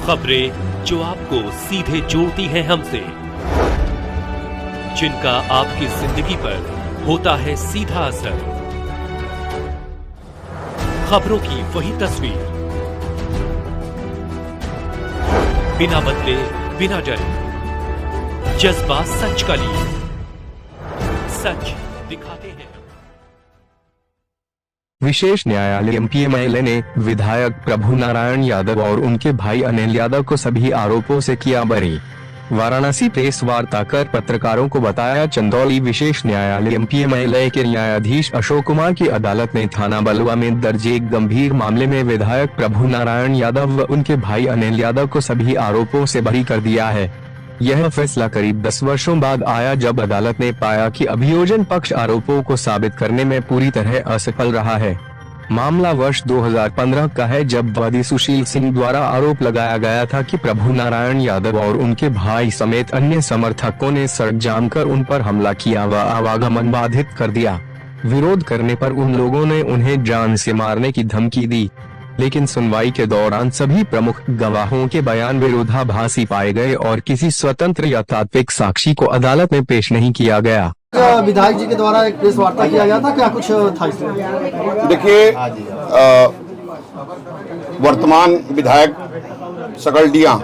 खबरें जो आपको सीधे जोड़ती हैं हमसे, जिनका आपकी जिंदगी पर होता है सीधा असर। खबरों की वही तस्वीर, बिना बदले बिना डरे, जज्बा सच का लिए, सच दिखाते हैं। विशेष न्यायालय एमपीएमएल ने विधायक प्रभु नारायण यादव और उनके भाई अनिल यादव को सभी आरोपों से किया बरी। वाराणसी प्रेस वार्ता कर पत्रकारों को बताया, चंदौली विशेष न्यायालय एमपीएमएल के न्यायाधीश अशोक कुमार की अदालत ने थाना बलुआ में दर्ज एक गंभीर मामले में विधायक प्रभु नारायण यादव व उनके भाई अनिल यादव को सभी आरोपों से बरी कर दिया है। यह फैसला करीब 10 वर्षों बाद आया, जब अदालत ने पाया कि अभियोजन पक्ष आरोपों को साबित करने में पूरी तरह असफल रहा है। मामला वर्ष 2015 का है, जब वादी सुशील सिंह द्वारा आरोप लगाया गया था कि प्रभु नारायण यादव और उनके भाई समेत अन्य समर्थकों ने सड़क जाम कर उन पर हमला किया व आवागमन बाधित कर दिया। विरोध करने पर उन लोगों ने उन्हें जान से मारने की धमकी दी, लेकिन सुनवाई के दौरान सभी प्रमुख गवाहों के बयान विरोधाभासी पाए गए और किसी स्वतंत्र या तात्विक साक्षी को अदालत में पेश नहीं किया गया। विधायक जी के द्वारा एक प्रेस वार्ता किया गया था, क्या कुछ था इसमें? देखिए, वर्तमान विधायक सकलडिया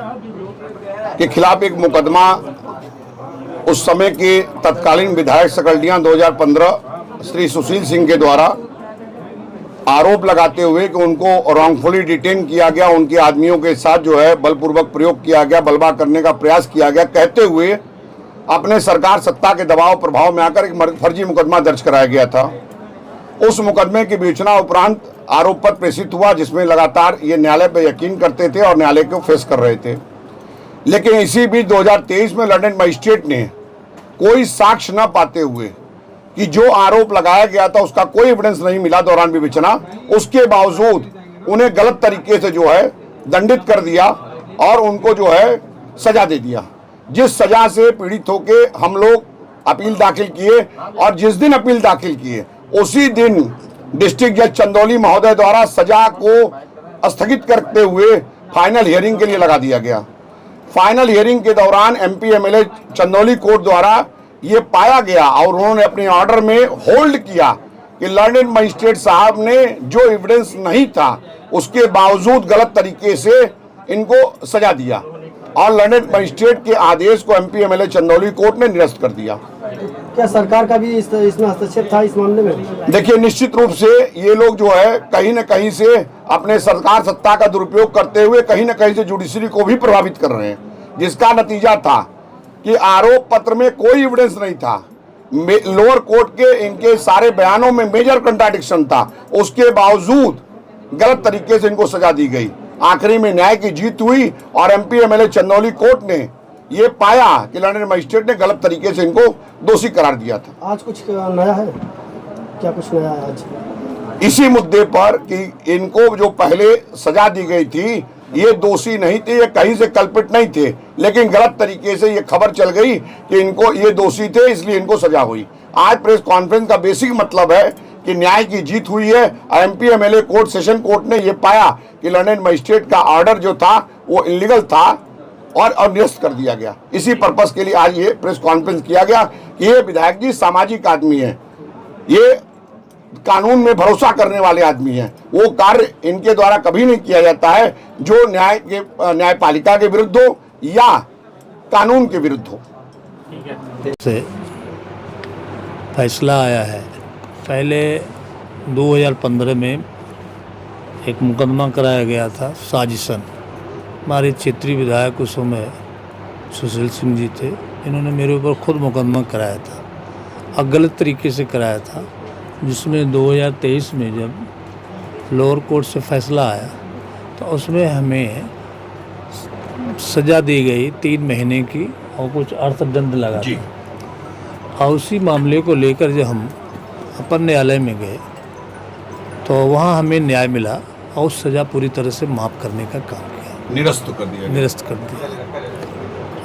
के खिलाफ एक मुकदमा उस समय के तत्कालीन विधायक सकलडिया 2015 श्री सुशील सिंह के द्वारा आरोप लगाते हुए कि उनको रॉन्गफुली डिटेन किया गया, उनके आदमियों के साथ जो है बलपूर्वक प्रयोग किया गया, बलवा करने का प्रयास किया गया, कहते हुए अपने सरकार सत्ता के दबाव प्रभाव में आकर एक फर्जी मुकदमा दर्ज कराया गया था। उस मुकदमे की विवेचना उपरांत आरोप पत्र प्रेषित हुआ, जिसमें लगातार ये न्यायालय पर यकीन करते थे और न्यायालय को फेस कर रहे थे। लेकिन इसी बीच 2023 में लंदन मजिस्ट्रेट ने कोई साक्ष्य न पाते हुए कि जो आरोप लगाया गया था उसका कोई एविडेंस नहीं मिला दौरान विवेचना, उसके बावजूद उन्हें गलत तरीके से जो है दंडित कर दिया और उनको जो है सजा दे दिया। जिस सजा से पीड़ित होके हम लोग अपील दाखिल किए और जिस दिन अपील दाखिल किए उसी दिन डिस्ट्रिक्ट जज चंदौली महोदय द्वारा सजा को स्थगित करते हुए फाइनल हियरिंग के लिए लगा दिया गया। फाइनल हियरिंग के दौरान एमपीएमएल चंदौली कोर्ट द्वारा ये पाया गया और उन्होंने अपने ऑर्डर में होल्ड किया कि लर्नेड मजिस्ट्रेट साहब ने जो एविडेंस नहीं था उसके बावजूद गलत तरीके से इनको सजा दिया और लर्नेड मजिस्ट्रेट के आदेश को एमपीएमएल चंदौली कोर्ट ने निरस्त कर दिया। क्या सरकार का भी इसमें हस्तक्षेप था इस मामले में? देखिए, निश्चित रूप से ये लोग जो है कहीं न कहीं से अपने सरकार सत्ता का दुरुपयोग करते हुए कहीं न कहीं से जुडिशरी को भी प्रभावित कर रहे हैं, जिसका नतीजा था कि आरोप पत्र में कोई एविडेंस नहीं था। लोअर कोर्ट के इनके सारे बयानों में मेजर कंट्राडिक्शन था, उसके बावजूद गलत तरीके से इनको सजा दी गई। आखिरी में न्याय की जीत हुई और एमपीएमएल चंदौली कोर्ट ने ये पाया कि लंदन मजिस्ट्रेट ने गलत तरीके से इनको दोषी करार दिया था। आज कुछ नया है? क्या कुछ नया है आज इसी मुद्दे पर कि इनको जो पहले सजा दी गई थी ये दोषी नहीं थे, ये कहीं से कल्पित नहीं थे, लेकिन गलत तरीके से ये खबर चल गई कि इनको ये दोषी थे, इसलिए इनको सजा हुई। आज प्रेस कॉन्फ्रेंस का बेसिक मतलब है कि न्याय की जीत हुई है और एमपीएमएल कोर्ट सेशन कोर्ट ने ये पाया कि लंदन मजिस्ट्रेट का ऑर्डर जो था वो इलीगल था और निरस्त कर दिया गया। इसी पर्पस के लिए आज ये प्रेस कॉन्फ्रेंस किया गया कि ये विधायक जी सामाजिक आदमी है, ये कानून में भरोसा करने वाले आदमी हैं। वो कार्य इनके द्वारा कभी नहीं किया जाता है जो न्यायपालिका के विरुद्ध हो या कानून के विरुद्ध हो। से फैसला आया है। पहले 2015 में एक मुकदमा कराया गया था साजिशन। हमारे क्षेत्रीय विधायक उस समय सुशील सिंह जी थे, इन्होंने मेरे ऊपर खुद मुकदमा कराया था और गलत तरीके से कराया था, जिसमें 2023 में जब लोअर कोर्ट से फैसला आया तो उसमें हमें सज़ा दी गई 3 महीने की और कुछ अर्थदंड लगा था। और उसी मामले को लेकर जब हम अपर न्यायालय में गए तो वहाँ हमें न्याय मिला और उस सज़ा पूरी तरह से माफ़ करने का काम किया, निरस्त कर दिया।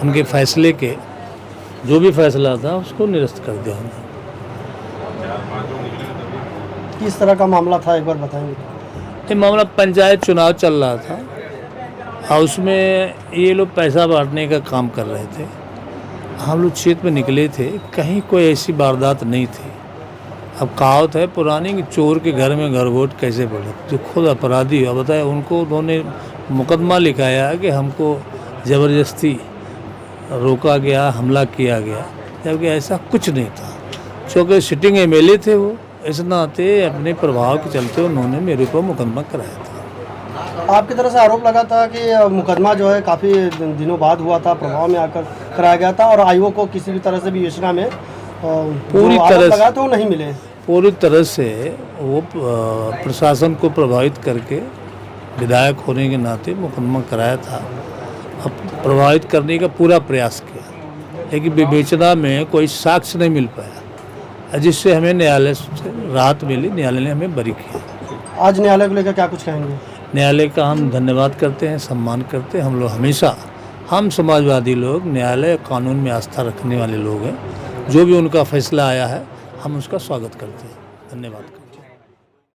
उनके फैसले के जो भी फैसला था उसको निरस्त कर दिया हमने। किस तरह का मामला था, एक बार बताएंगे? ये मामला पंचायत चुनाव चल रहा था और उसमें ये लोग पैसा बांटने का काम कर रहे थे। हम लोग क्षेत्र में निकले थे, कहीं कोई ऐसी वारदात नहीं थी। अब कहावत है पुरानी कि चोर के घर में घरघोट कैसे पड़े। जो खुद अपराधी हो बताए, उनको उन्होंने मुकदमा लिखाया कि हमको ज़बरदस्ती रोका गया, हमला किया गया, जबकि ऐसा कुछ नहीं था। चूँकि सिटिंग एमएलए थे वो, इस नाते अपने प्रभाव के चलते उन्होंने मेरे ऊपर मुकदमा कराया था। आपकी तरफ से आरोप लगा था कि मुकदमा जो है काफ़ी दिनों बाद हुआ था, प्रभाव में आकर कराया गया था और आयोग को किसी भी तरह से भी योजना में पूरी जो तरह आरोप से लगा तो नहीं मिले। पूरी तरह से वो प्रशासन को प्रभावित करके विधायक होने के नाते मुकदमा कराया था। अब प्रभावित करने का पूरा प्रयास किया, लेकिन विवेचना में कोई साक्ष्य नहीं मिल पाया, जिससे हमें न्यायालय से राहत मिली। न्यायालय ने हमें बरी किया। आज न्यायालय को लेकर क्या कुछ कहेंगे? न्यायालय का हम धन्यवाद करते हैं, सम्मान करते हैं। हम लोग हमेशा, हम समाजवादी लोग न्यायालय कानून में आस्था रखने वाले लोग हैं। जो भी उनका फैसला आया है हम उसका स्वागत करते हैं। धन्यवाद।